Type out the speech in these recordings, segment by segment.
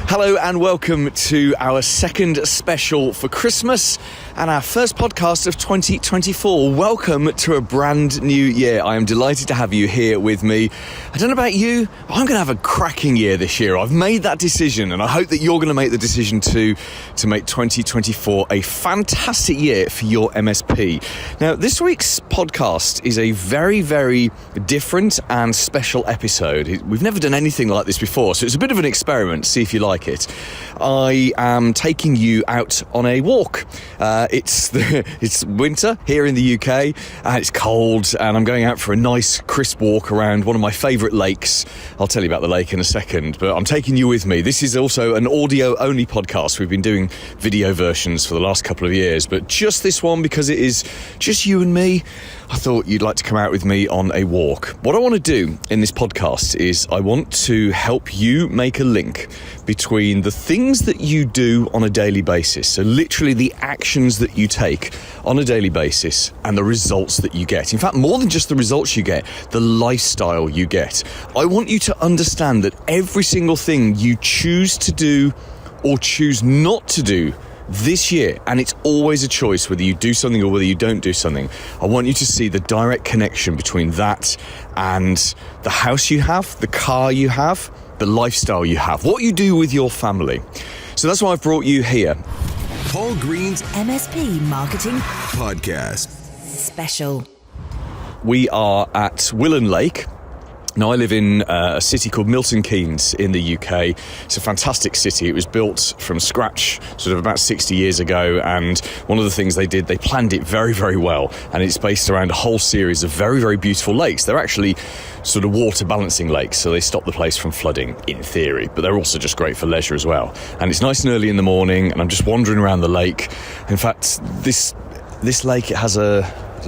Hello and welcome to our second special for Christmas and our first podcast of 2024. Welcome to a brand new year. I am delighted to have you here with me. I don't know about you, but I'm going to have a cracking year this year. I've made that decision and I hope that you're going to make the decision too, to make 2024 a fantastic year for your MSP. Now, this week's podcast is a very, very different and special episode. We've never done anything like this before, so it's a bit of an experiment. See if you like it. I am taking you out on a walk. It's winter here in the UK and it's cold, and I'm going out for a nice crisp walk around one of my favourite lakes. I'll tell you about the lake in a second, but I'm taking you with me. This is also an audio only podcast. We've been doing video versions for the last couple of years, but just this one, because it is just you and me, I thought you'd like to come out with me on a walk. What I want to do in this podcast is I want to help you make a link between the things that you do on a daily basis, so literally the actions that you take on a daily basis, and the results that you get. In fact, more than just the results you get, the lifestyle you get. I want you to understand that every single thing you choose to do or choose not to do this year, and it's always a choice whether you do something or whether you don't do something, I want you to see the direct connection between that and the house you have, the car you have, the lifestyle you have, what you do with your family. So that's why I've brought you here. Paul Green's MSP Marketing Podcast. Special. We are at Willen Lake. Now, I live in a city called Milton Keynes in the UK. It's a fantastic city. It was built from scratch sort of about 60 years ago, and one of the things they did, they planned it very, very well, and it's based around a whole series of very, very beautiful lakes. They're actually sort of water balancing lakes, so they stop the place from flooding in theory, but they're also just great for leisure as well. And it's nice and early in the morning, and I'm just wandering around the lake. In fact, this lake, it has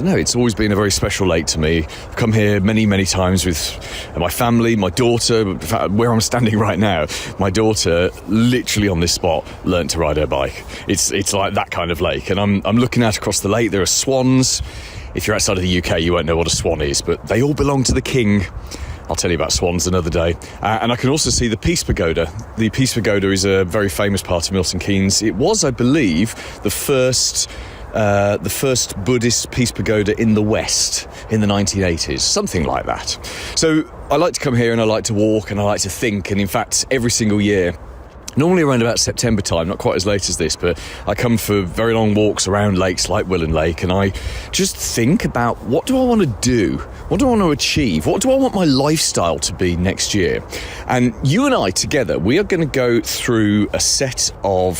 it's always been a very special lake to me. I've come here many, many times with my family, my daughter. In fact, where I'm standing right now, my daughter literally on this spot learnt to ride her bike. It's like that kind of lake. And I'm looking out across the lake. There are swans. If you're outside of the UK, you won't know what a swan is, but they all belong to the king. I'll tell you about swans another day. And I can also see the Peace Pagoda. The Peace Pagoda is a very famous part of Milton Keynes. It was, I believe, the first Buddhist peace pagoda in the West in the 1980s, something like that. So I like to come here and I like to walk and I like to think, and in fact every single year, normally around about September time, not quite as late as this, but I come for very long walks around lakes like Willen Lake, and I just think about, what do I want to do? What do I want to achieve? What do I want my lifestyle to be next year? And you and I together, we are going to go through a set of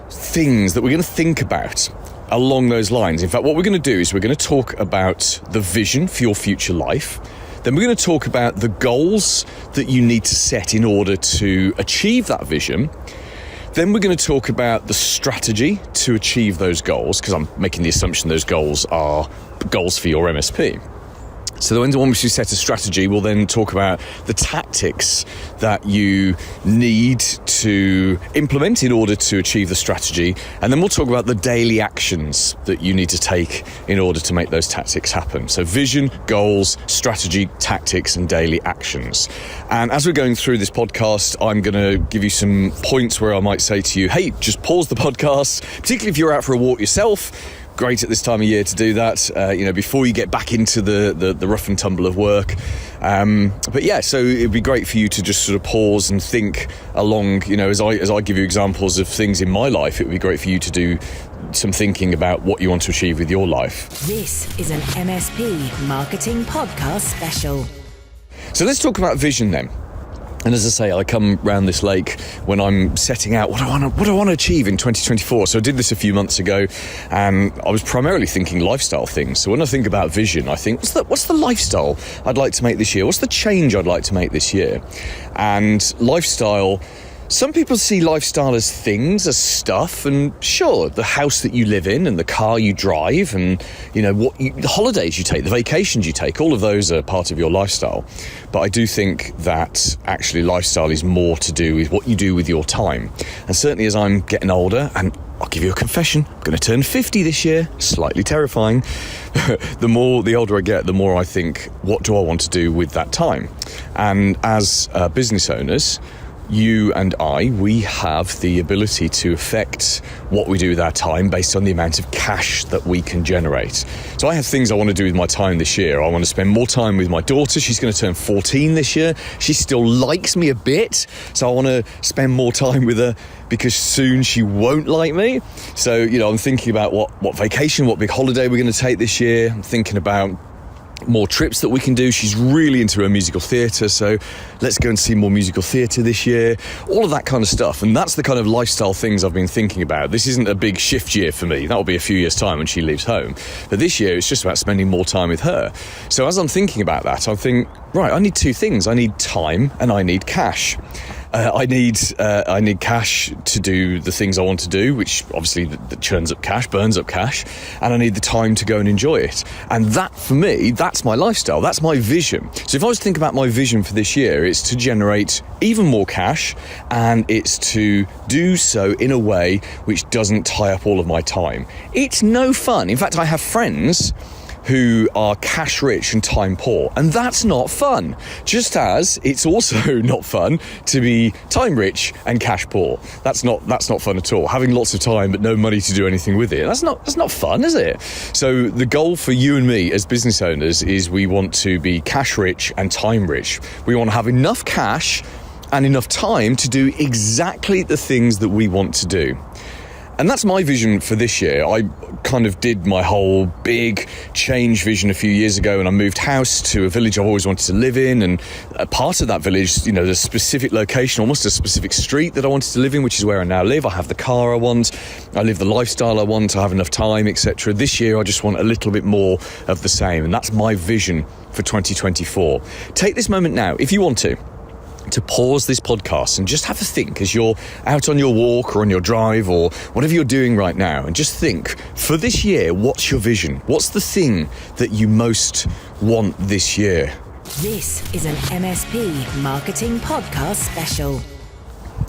things that we're going to think about along those lines. In fact, what we're going to do is we're going to talk about the vision for your future life. Then we're going to talk about the goals that you need to set in order to achieve that vision. Then we're going to talk about the strategy to achieve those goals, because I'm making the assumption those goals are goals for your MSP. So once we set a strategy, we'll then talk about the tactics that you need to implement in order to achieve the strategy. And then we'll talk about the daily actions that you need to take in order to make those tactics happen. So vision, goals, strategy, tactics, and daily actions. And as we're going through this podcast, I'm going to give you some points where I might say to you, hey, just pause the podcast, particularly if you're out for a walk yourself. Great at this time of year to do that, before you get back into the rough and tumble of work. But yeah, so it'd be great for you to just sort of pause and think along, as I give you examples of things in my life, it would be great for you to do some thinking about what you want to achieve with your life. This is an MSP Marketing Podcast special. So let's talk about vision then. And as I say, I come round this lake when I'm setting out what do I want to achieve in 2024. So I did this a few months ago, and I was primarily thinking lifestyle things. So when I think about vision, I think, what's the lifestyle I'd like to make this year? What's the change I'd like to make this year? And lifestyle, some people see lifestyle as things, as stuff, and sure, the house that you live in and the car you drive and, the holidays you take, the vacations you take, all of those are part of your lifestyle. But I do think that actually lifestyle is more to do with what you do with your time. And certainly as I'm getting older, and I'll give you a confession, I'm going to turn 50 this year, slightly terrifying. The older I get, the more I think, what do I want to do with that time? And as business owners, you and we have the ability to affect what we do with our time based on the amount of cash that we can generate. So I have things I want to do with my time this year. I want to spend more time with my daughter. She's going to turn 14 this year. She still likes me a bit, so I want to spend more time with her because soon she won't like me. So, I'm thinking about what vacation, what big holiday we're going to take this year. I'm thinking about more trips that we can do. She's really into her musical theatre, so let's go and see more musical theatre this year. All of that kind of stuff, and that's the kind of lifestyle things I've been thinking about. This isn't a big shift year for me. That'll be a few years' time when she leaves home. But this year, it's just about spending more time with her. So as I'm thinking about that, I think, right, I need two things. I need time and I need cash. I need cash to do the things I want to do, which obviously that churns up cash, burns up cash, and I need the time to go and enjoy it. And that, for me, that's my lifestyle. That's my vision. So if I was to think about my vision for this year, it's to generate even more cash, and it's to do so in a way which doesn't tie up all of my time. It's no fun. In fact, I have friends who are cash rich and time poor, and that's not fun. Just as it's also not fun to be time rich and cash poor. That's not fun at all. Having lots of time but no money to do anything with it, that's not fun, is it? So the goal for you and me as business owners is we want to be cash rich and time rich. We want to have enough cash and enough time to do exactly the things that we want to do. And that's my vision for this year. I kind of did my whole big change vision a few years ago, and I moved house to a village I've always wanted to live in. And a part of that village, there's a specific location, almost a specific street that I wanted to live in, which is where I now live. I have the car I want. I live the lifestyle I want. I have enough time, etc. This year, I just want a little bit more of the same. And that's my vision for 2024. Take this moment now, if you want to pause this podcast and just have a think as you're out on your walk or on your drive or whatever you're doing right now, and just think, for this year, what's your vision? What's the thing that you most want this year? This is an MSP Marketing Podcast special.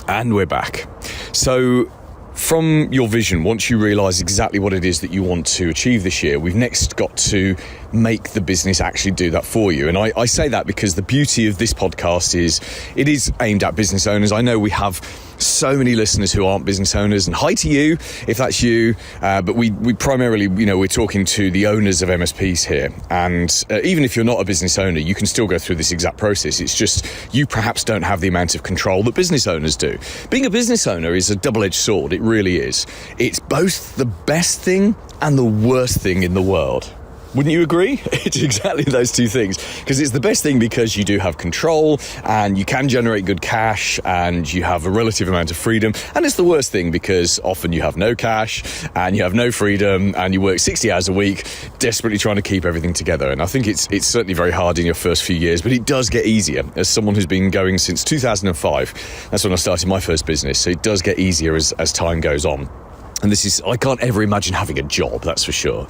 And we're back. So from your vision, once you realise exactly what it is that you want to achieve this year, we've next got to make the business actually do that for you. And I say that because the beauty of this podcast is it is aimed at business owners. I know we have so many listeners who aren't business owners, and hi to you if that's you, but we primarily, we're talking to the owners of MSPs here, and even if you're not a business owner, you can still go through this exact process. It's just you perhaps don't have the amount of control that business owners do. Being a business owner is a double-edged sword. It really is. It's both the best thing and the worst thing in the world. Wouldn't you agree? It's exactly those two things, because it's the best thing because you do have control and you can generate good cash and you have a relative amount of freedom, and it's the worst thing because often you have no cash and you have no freedom and you work 60 hours a week desperately trying to keep everything together. And I think it's certainly very hard in your first few years, but it does get easier. As someone who's been going since 2005, that's when I started my first business, so it does get easier as time goes on. And I can't ever imagine having a job, that's for sure.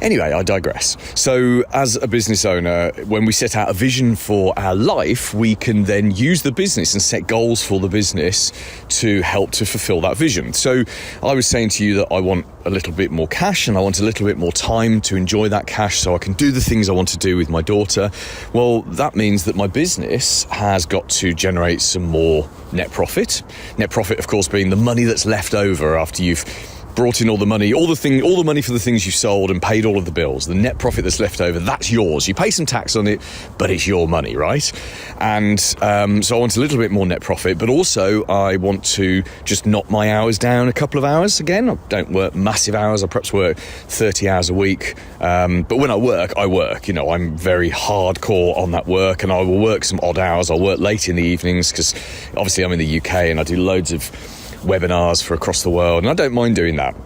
Anyway, I digress. So as a business owner, when we set out a vision for our life, we can then use the business and set goals for the business to help to fulfill that vision. So I was saying to you that I want a little bit more cash and I want a little bit more time to enjoy that cash so I can do the things I want to do with my daughter. Well, that means that my business has got to generate some more net profit. Net profit, of course, being the money that's left over after you've brought in all the money, all the money for the things you sold and paid all of the bills. The net profit that's left over, that's yours. You pay some tax on it, but it's your money, right? And so I want a little bit more net profit, but also I want to just knock my hours down a couple of hours. Again, I don't work massive hours. I perhaps work 30 hours a week. But when I work, I'm very hardcore on that work, and I will work some odd hours. I'll work late in the evenings because obviously I'm in the UK and I do loads of webinars for across the world, and I don't mind doing that.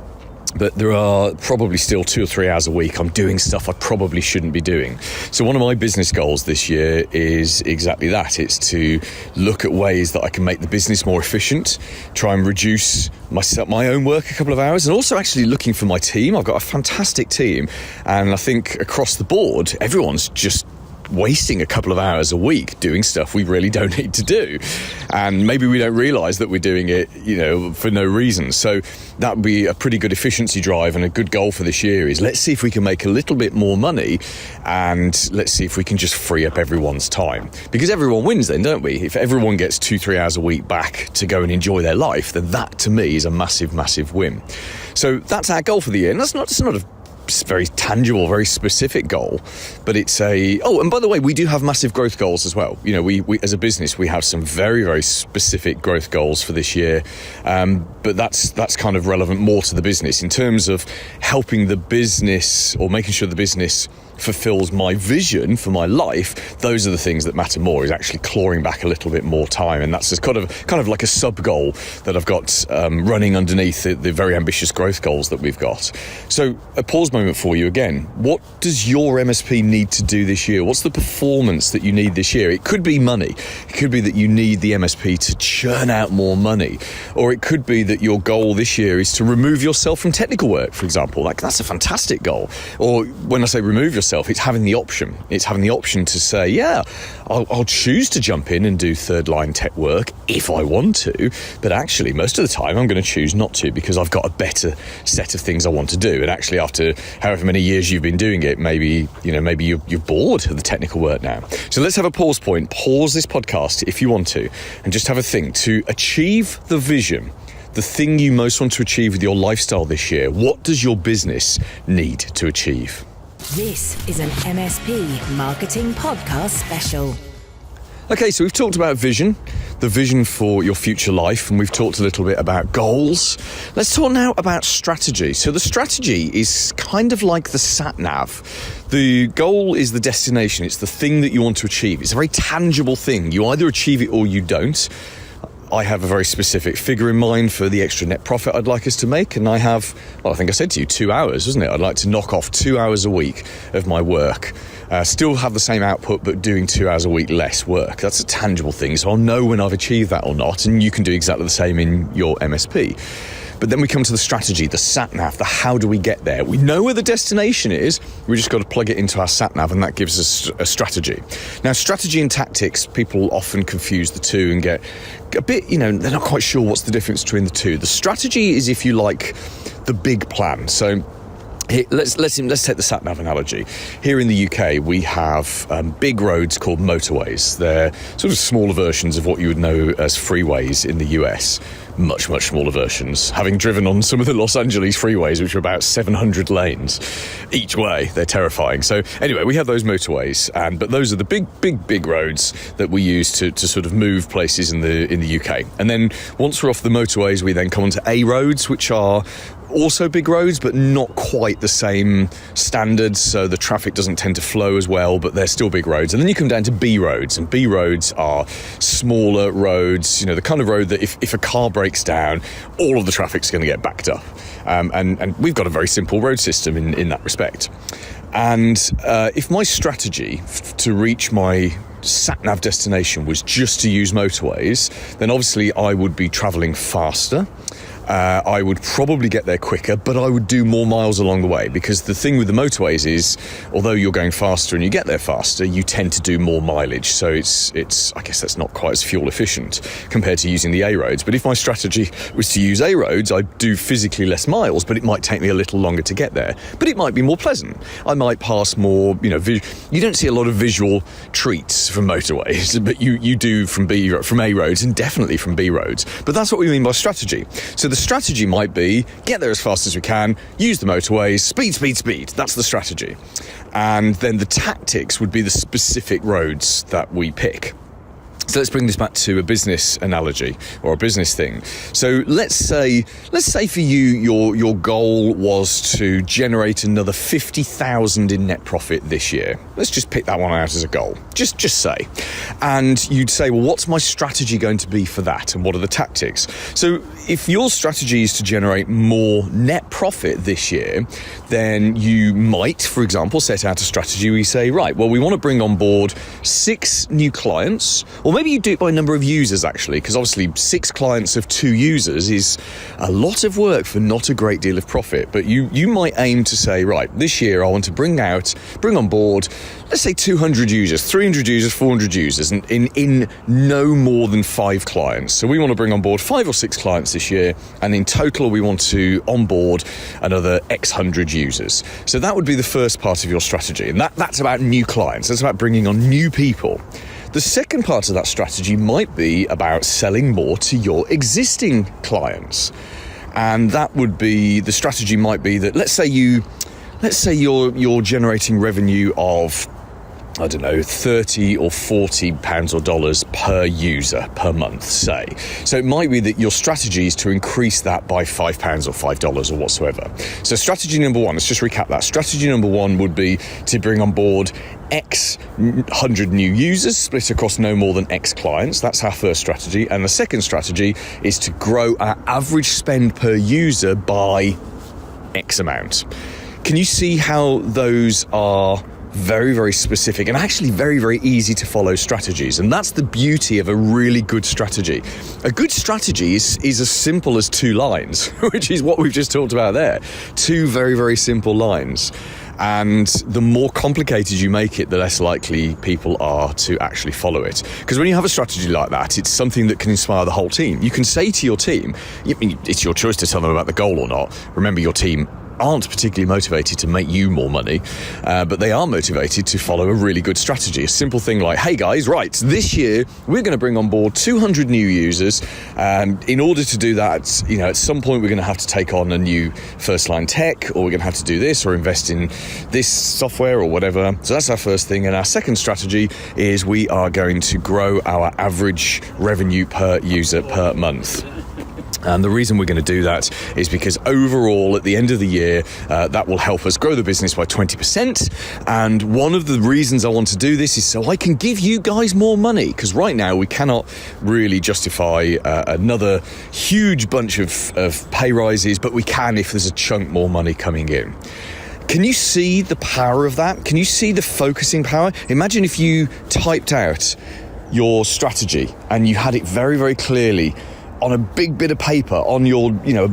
But there are probably still 2 or 3 hours a week I'm doing stuff I probably shouldn't be doing. So one of my business goals this year is exactly that. It's to look at ways that I can make the business more efficient, try and reduce my own work a couple of hours, and also actually looking for my team. I've got a fantastic team, and I think across the board, everyone's just wasting a couple of hours a week doing stuff we really don't need to do. And maybe we don't realise that we're doing it, for no reason. So that would be a pretty good efficiency drive, and a good goal for this year is let's see if we can make a little bit more money, and let's see if we can just free up everyone's time. Because everyone wins then, don't we? If everyone gets 2-3 hours a week back to go and enjoy their life, then that to me is a massive, massive win. So that's our goal for the year. And it's not a very tangible, very specific goal, but it's and by the way, we do have massive growth goals as well. We as a business, we have some very, very specific growth goals for this year, but that's kind of relevant more to the business in terms of helping the business or making sure the business fulfills my vision for my life. Those are the things that matter more, is actually clawing back a little bit more time, and that's just kind of like a sub goal that I've got running underneath the very ambitious growth goals that we've got. So a pause moment for you again. What does your MSP need to do this year? What's the performance that you need this year? It could be money. It could be that you need the MSP to churn out more money, or it could be that your goal this year is to remove yourself from technical work, for example. Like, that's a fantastic goal. Or when I say remove yourself, it's having the option. It's having the option to say, yeah, I'll choose to jump in and do third line tech work if I want to, but actually most of the time I'm going to choose not to, because I've got a better set of things I want to do. And actually, after however many years you've been doing it, maybe you're bored of the technical work now. So let's have a pause point. Pause this podcast if you want to, and just have a think. To achieve the vision, the thing you most want to achieve with your lifestyle this year, what does your business need to achieve? This is an MSP Marketing Podcast special. Okay, so we've talked about vision, the vision for your future life, and we've talked a little bit about goals. Let's talk now about strategy. So the strategy is kind of like the sat-nav. The goal is the destination. It's the thing that you want to achieve. It's a very tangible thing. You either achieve it or you don't. I have a very specific figure in mind for the extra net profit I'd like us to make, and I have, I think I said to you, 2 hours, wasn't it? I'd like to knock off 2 hours a week of my work, still have the same output, but doing 2 hours a week less work. That's a tangible thing, so I'll know when I've achieved that or not, and you can do exactly the same in your MSP. But then we come to the strategy, the sat-nav, the how do we get there? We know where the destination is, we just got to plug it into our sat-nav, and that gives us a strategy. Now, strategy and tactics, people often confuse the two and get a bit, they're not quite sure what's the difference between the two. The strategy is, if you like, the big plan. So let's take the sat-nav analogy. Here in the UK, we have big roads called motorways. They're sort of smaller versions of what you would know as freeways in the US. Much, much smaller versions. Having driven on some of the Los Angeles freeways, which are about 700 lanes each way, they're terrifying. So anyway, we have those motorways, but those are the big roads that we use to sort of move places in the UK. And then once we're off the motorways, we then come onto A roads, which are also big roads, but not quite the same standards, so the traffic doesn't tend to flow as well, but they're still big roads. And then you come down to B roads, and B roads are smaller roads, the kind of road that if a car breaks down, all of the traffic's going to get backed up. And we've got a very simple road system in that respect. And if my strategy to reach my sat-nav destination was just to use motorways, then obviously I would be travelling faster. I would probably get there quicker, but I would do more miles along the way, because the thing with the motorways is, although you're going faster and you get there faster, you tend to do more mileage. So it's I guess that's not quite as fuel efficient compared to using the A roads. But if my strategy was to use A roads, I'd do physically less miles, but it might take me a little longer to get there. But it might be more pleasant. I might pass more, you don't see a lot of visual treats from motorways, but you do from A roads, and definitely from B roads. But that's what we mean by strategy. So the strategy might be get there as fast as we can, use the motorways, speed. That's the strategy. And then the tactics would be the specific roads that we pick. So let's bring this back to a business analogy or a business thing. So let's say for you, your goal was to generate another 50,000 in net profit this year. Let's just pick that one out as a goal. Just say. And you'd say, well, what's my strategy going to be for that? And what are the tactics? So if your strategy is to generate more net profit this year, then you might, for example, set out a strategy where you say, right, well, we want to bring on board 6 new clients, or maybe you do it by number of users, actually, because obviously 6 clients of 2 users is a lot of work for not a great deal of profit. But you might aim to say, right, this year I want to bring on board, let's say 200 users, 300 users, 400 users, and in no more than 5 clients. So we want to bring on board 5 or 6 clients this year, and in total we want to onboard another X hundred users. So that would be the first part of your strategy, and that's about new clients. That's about bringing on new people. The second part of that strategy might be about selling more to your existing clients. And that would be, the strategy might be that, let's say you're generating revenue of, I don't know, 30 or 40 pounds or dollars per user per month, say. So it might be that your strategy is to increase that by £5 or $5 or whatsoever. So strategy number 1, let's just recap that. Strategy number 1 would be to bring on board X 100 new users split across no more than X clients. That's our first strategy. And the second strategy is to grow our average spend per user by X amount. Can you see how those are very, very specific and actually very, very easy to follow strategies? And that's the beauty of a really good strategy. A good strategy is as simple as 2 lines, which is what we've just talked about there. 2 very, very simple lines. And the more complicated you make it, the less likely people are to actually follow it. Because when you have a strategy like that, it's something that can inspire the whole team. You can say to your team, it's your choice to tell them about the goal or not. Remember, your team aren't particularly motivated to make you more money, but they are motivated to follow a really good strategy. A simple thing like, hey guys, right, this year we're going to bring on board 200 new users. In order to do that, at some point we're going to have to take on a new first line tech, or we're going to have to do this or invest in this software or whatever. So that's our first thing. And our second strategy is we are going to grow our average revenue per user per month. And the reason we're going to do that is because overall, at the end of the year, that will help us grow the business by 20%. And one of the reasons I want to do this is so I can give you guys more money. Because right now, we cannot really justify another huge bunch of pay rises, but we can if there's a chunk more money coming in. Can you see the power of that? Can you see the focusing power? Imagine if you typed out your strategy and you had it very, very clearly on a big bit of paper on your,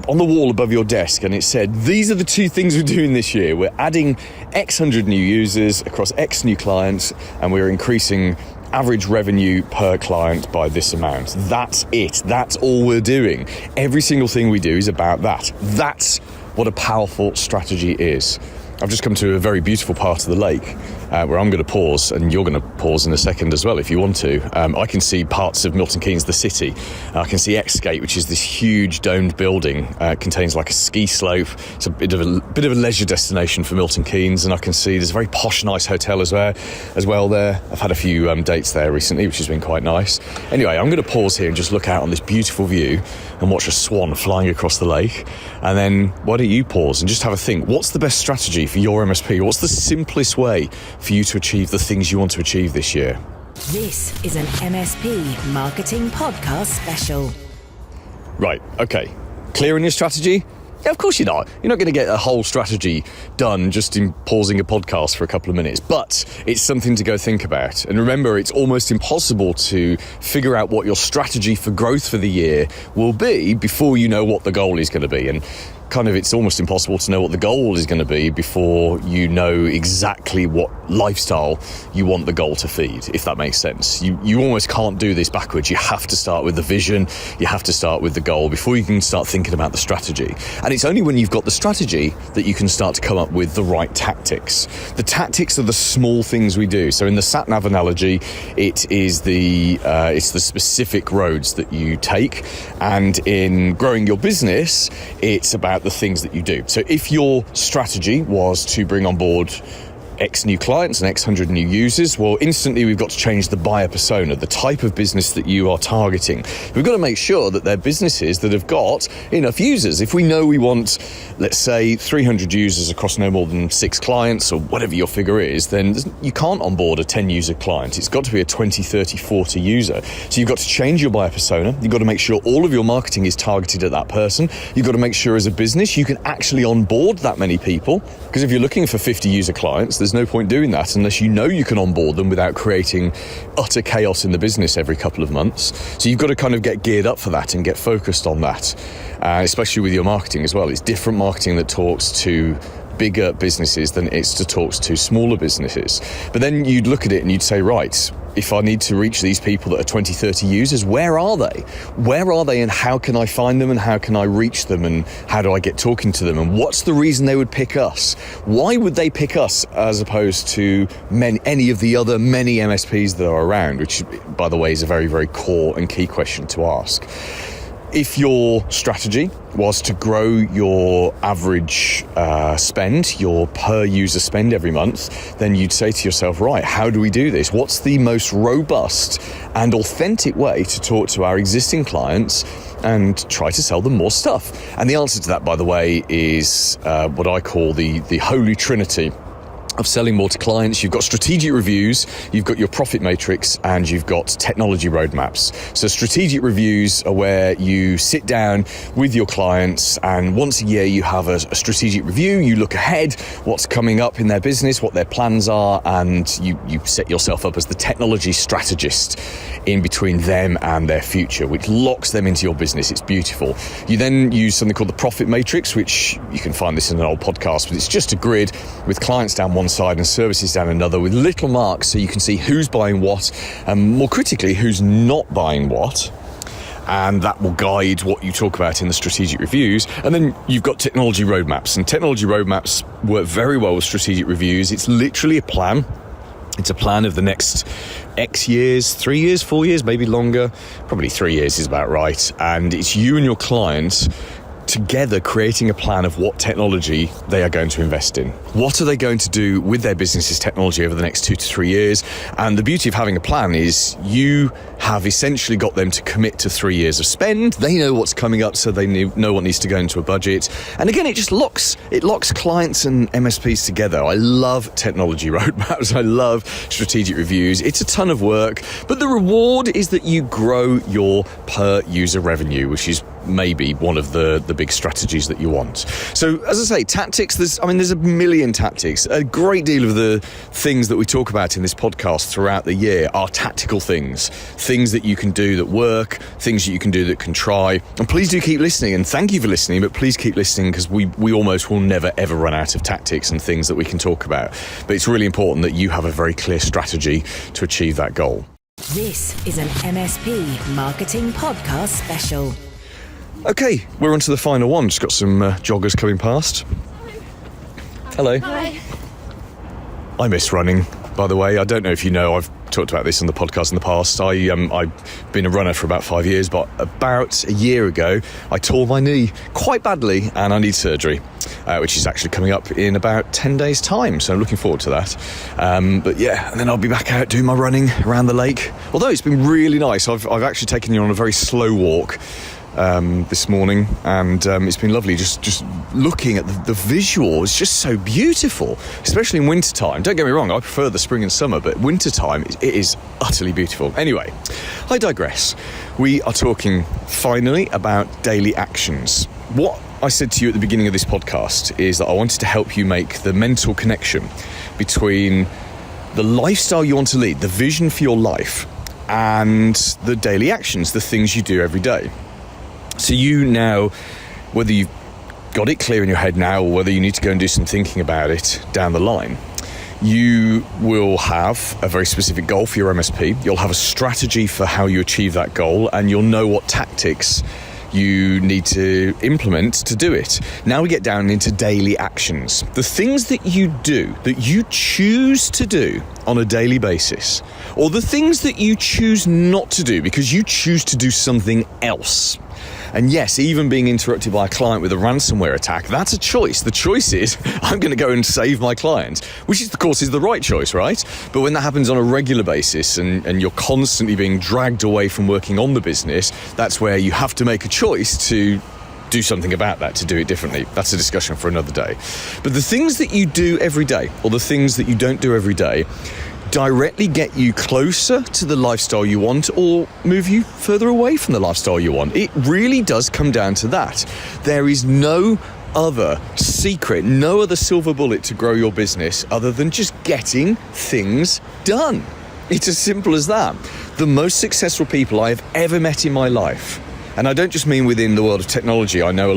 on the wall above your desk, and it said, these are the 2 things we're doing this year. We're adding X hundred new users across X new clients, and we're increasing average revenue per client by this amount. That's it. That's all we're doing. Every single thing we do is about that. That's what a powerful strategy is. I've just come to a very beautiful part of the lake where I'm going to pause, and you're going to pause in a second as well if you want to. I can see parts of Milton Keynes, the city. I can see X-Skate, which is this huge domed building. It contains like a ski slope. It's a bit of a leisure destination for Milton Keynes, and I can see there's a very posh, nice hotel as well there. I've had a few dates there recently, which has been quite nice. Anyway, I'm going to pause here and just look out on this beautiful view and watch a swan flying across the lake. And then why don't you pause and just have a think? What's the best strategy for your MSP? What's the simplest way for you to achieve the things you want to achieve this year? This is an MSP Marketing Podcast special. Right, okay. Clear in your strategy? Yeah, of course you're not. You're not going to get a whole strategy done just in pausing a podcast for a couple of minutes, but it's something to go think about. And remember, it's almost impossible to figure out what your strategy for growth for the year will be before you know what the goal is going to be. And it's almost impossible to know what the goal is going to be before you know exactly what lifestyle you want the goal to feed, if that makes sense. You almost can't do this backwards. You have to start with the vision. You have to start with the goal before you can start thinking about the strategy. And it's only when you've got the strategy that you can start to come up with the right tactics. The tactics are the small things we do. So in the sat-nav analogy, it is it's the specific roads that you take. And in growing your business, it's about the things that you do. So if your strategy was to bring on board X new clients and X hundred new users, well, instantly we've got to change the buyer persona, the type of business that you are targeting. We've got to make sure that they're businesses that have got enough users. If we know we want, let's say, 300 users across no more than 6 clients or whatever your figure is, then you can't onboard a 10 user client. It's got to be a 20, 30, 40 user. So you've got to change your buyer persona. You've got to make sure all of your marketing is targeted at that person. You've got to make sure as a business you can actually onboard that many people, because if you're looking for 50 user clients, there's there's no point doing that unless you know you can onboard them without creating utter chaos in the business every couple of months. So you've got to kind of get geared up for that and get focused on that, especially with your marketing as well. It's different marketing that talks to bigger businesses than it's to talks to smaller businesses. But then you'd look at it and you'd say, right, if I need to reach these people that are 20, 30 users, where are they? Where are they, and how can I find them, and how can I reach them, and how do I get talking to them, and what's the reason they would pick us? Why would they pick us as opposed to any of the other many MSPs that are around, which, by the way, is a very, very core and key question to ask. If your strategy was to grow your average spend, your per user spend every month, then you'd say to yourself, right, how do we do this? What's the most robust and authentic way to talk to our existing clients and try to sell them more stuff? And the answer to that, by the way, is what I call the holy trinity of selling more to clients. You've got strategic reviews, you've got your profit matrix, and you've got technology roadmaps. So strategic reviews are where you sit down with your clients, and once a year you have a strategic review. You look ahead, what's coming up in their business, what their plans are, and you set yourself up as the technology strategist in between them and their future, which locks them into your business. It's beautiful. You then use something called the profit matrix, which you can find this in an old podcast, but it's just a grid with clients down one side and services down another, with little marks so you can see who's buying what, and more critically, who's not buying what. And that will guide what you talk about in the strategic reviews. And then you've got technology roadmaps, and technology roadmaps work very well with strategic reviews. It's literally a plan. It's a plan of the next X years, 3 years, 4 years, maybe longer. Probably 3 years is about right. And it's you and your client together creating a plan of what technology they are going to invest in. What are they going to do with their business's technology over the next 2 to 3 years? And the beauty of having a plan is you have essentially got them to commit to 3 years of spend. They know what's coming up, so they know what needs to go into a budget. And again, it just locks clients and MSPs together. I love technology roadmaps. I love strategic reviews. It's a ton of work, but the reward is that you grow your per user revenue, which is maybe one of the big strategies that you want. So as I say, tactics, there's a million tactics. A great deal of the things that we talk about in this podcast throughout the year are tactical things that you can do that work, things that you can do that can try. And please do keep listening, and thank you for listening, but please keep listening, because we almost will never ever run out of tactics and things that we can talk about. But it's really important that you have a very clear strategy to achieve that goal. This is an MSP Marketing Podcast special. Okay, we're on to the final one. Just got some joggers coming past. Hello. Hi. I miss running, by the way. I don't know if you know, I've talked about this on the podcast in the past. I've been a runner for about 5 years, but about a year ago, I tore my knee quite badly, and I need surgery, which is actually coming up in about 10 days' time. So I'm looking forward to that. But yeah, and then I'll be back out doing my running around the lake. Although it's been really nice. I've actually taken you on a very slow walk this morning, and it's been lovely just looking at the visual. It's just so beautiful, especially in winter time. Don't get me wrong, I prefer the spring and summer, but winter time it is utterly beautiful. Anyway, I digress. We are talking finally about daily actions. What I said to you at the beginning of this podcast is that I wanted to help you make the mental connection between the lifestyle you want to lead, the vision for your life, and the daily actions, the things you do every day. So you now, whether you've got it clear in your head now or whether you need to go and do some thinking about it down the line, you will have a very specific goal for your MSP. You'll have a strategy for how you achieve that goal, and you'll know what tactics you need to implement to do it. Now we get down into daily actions. The things that you do, that you choose to do on a daily basis, or the things that you choose not to do because you choose to do something else. And yes, even being interrupted by a client with a ransomware attack, that's a choice. The choice is, I'm going to go and save my client, which is, of course, is the right choice, right? But when that happens on a regular basis and you're constantly being dragged away from working on the business, that's where you have to make a choice to do something about that, to do it differently. That's a discussion for another day. But the things that you do every day, or the things that you don't do every day, directly get you closer to the lifestyle you want or move you further away from the lifestyle you want. It really does come down to that. There is no other secret, no other silver bullet to grow your business other than just getting things done. It's as simple as that. The most successful people I have ever met in my life, and I don't just mean within the world of technology, I know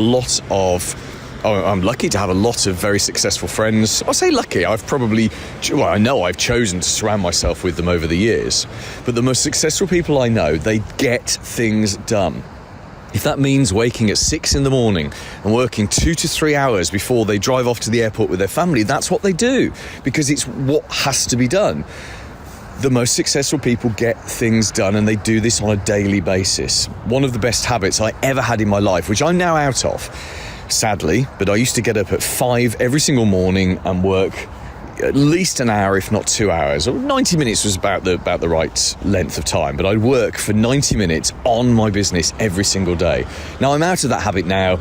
I'm lucky to have a lot of very successful friends. I say lucky, I know I've chosen to surround myself with them over the years. But the most successful people I know, they get things done. If that means waking at 6 a.m. and working 2 to 3 hours before they drive off to the airport with their family, that's what they do, because it's what has to be done. The most successful people get things done, and they do this on a daily basis. One of the best habits I ever had in my life, which I'm now out of, sadly, but I used to get up at 5 every single morning and work at least an hour, if not 2 hours. 90 minutes was about the right length of time, but I'd work for 90 minutes on my business every single day. Now, I'm out of that habit now.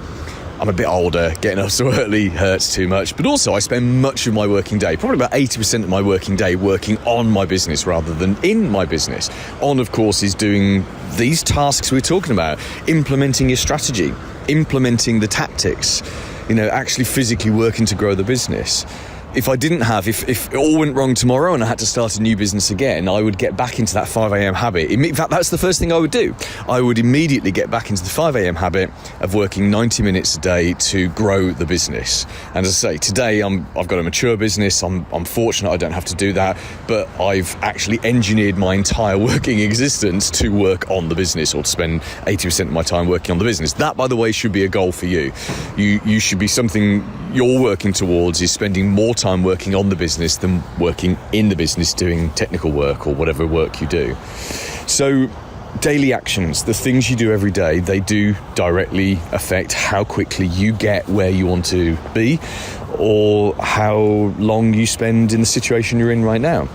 I'm a bit older, getting up so early hurts too much, but also I spend much of my working day, probably about 80% of my working day, working on my business rather than in my business. On, of course, is doing these tasks we're talking about, implementing your strategy, implementing the tactics, actually physically working to grow the business. If it all went wrong tomorrow and I had to start a new business again, I would get back into that 5 a.m. habit. In fact, that's the first thing I would do. I would immediately get back into the 5 a.m. habit of working 90 minutes a day to grow the business. And as I say, today I've got a mature business. I'm fortunate I don't have to do that, but I've actually engineered my entire working existence to work on the business, or to spend 80% of my time working on the business. That, by the way, should be a goal for you. You should be something you're working towards, is spending more time working on the business than working in the business doing technical work or whatever work you do. So daily actions, the things you do every day, they do directly affect how quickly you get where you want to be, or how long you spend in the situation you're in right now.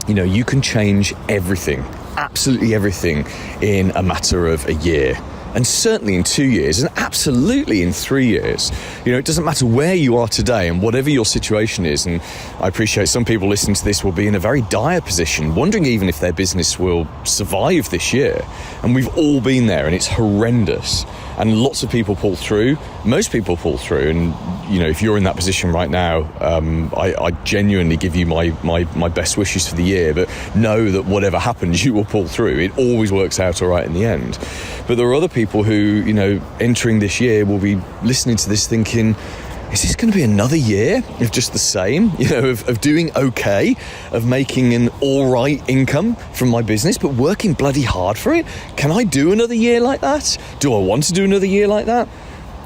You can change everything, absolutely everything, in a matter of a year. And certainly in 2 years, and absolutely in 3 years. It doesn't matter where you are today and whatever your situation is. And I appreciate some people listening to this will be in a very dire position, wondering even if their business will survive this year. And we've all been there, and it's horrendous. And lots of people pull through. Most people pull through. And, if you're in that position right now, I genuinely give you my best wishes for the year. But know that whatever happens, you will pull through. It always works out all right in the end. But there are other people who, entering this year will be listening to this thinking, is this going to be another year of just the same, of doing okay, of making an all right income from my business, but working bloody hard for it? Can I do another year like that? Do I want to do another year like that?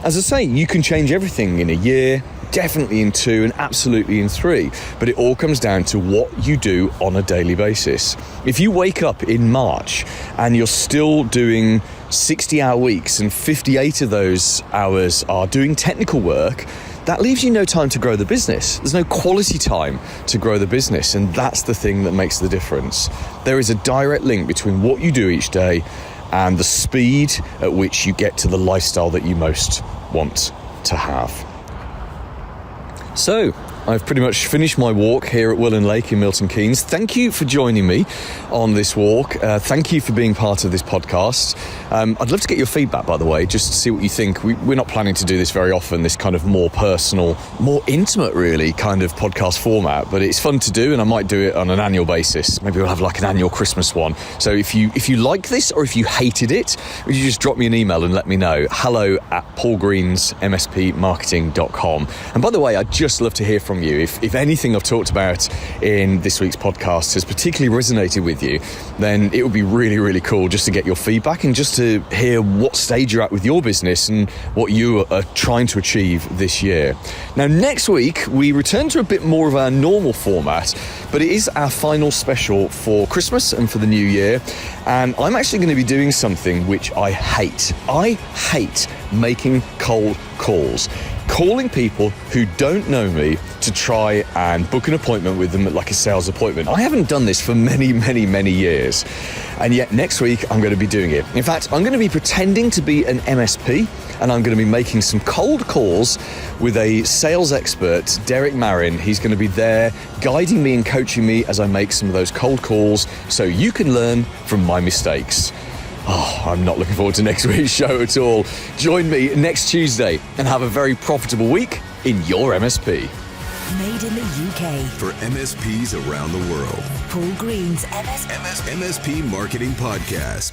As I say, you can change everything in a year, definitely in 2, and absolutely in 3. But it all comes down to what you do on a daily basis. If you wake up in March and you're still doing 60-hour weeks and 58 of those hours are doing technical work, that leaves you no time to grow the business. There's no quality time to grow the business, and that's the thing that makes the difference. There is a direct link between what you do each day and the speed at which you get to the lifestyle that you most want to have. So, I've pretty much finished my walk here at Willen Lake in Milton Keynes. Thank you for joining me on this walk. Thank you for being part of this podcast. I'd love to get your feedback, by the way, just to see what you think. We're not planning to do this very often, this kind of more personal, more intimate, really, kind of podcast format, but it's fun to do, and I might do it on an annual basis. Maybe we'll have like an annual Christmas one. So if you like this, or if you hated it, would you just drop me an email and let me know? hello@paulgreensmspmarketing.com. And by the way, I'd just love to hear from you. If anything I've talked about in this week's podcast has particularly resonated with you, then it would be really, really cool just to get your feedback and just to hear what stage you're at with your business and what you are trying to achieve this year. Now, next week, we return to a bit more of our normal format, but it is our final special for Christmas and for the new year. And I'm actually going to be doing something which I hate. I hate making cold calls. Calling people who don't know me to try and book an appointment with them, like a sales appointment. I haven't done this for many, many, many years. And yet next week I'm going to be doing it. In fact, I'm going to be pretending to be an MSP, and I'm going to be making some cold calls with a sales expert, Derek Marin. He's going to be there guiding me and coaching me as I make some of those cold calls, so you can learn from my mistakes. I'm not looking forward to next week's show at all. Join me next Tuesday and have a very profitable week in your MSP. Made in the UK. For MSPs around the world. Paul Green's MSP Marketing Podcast.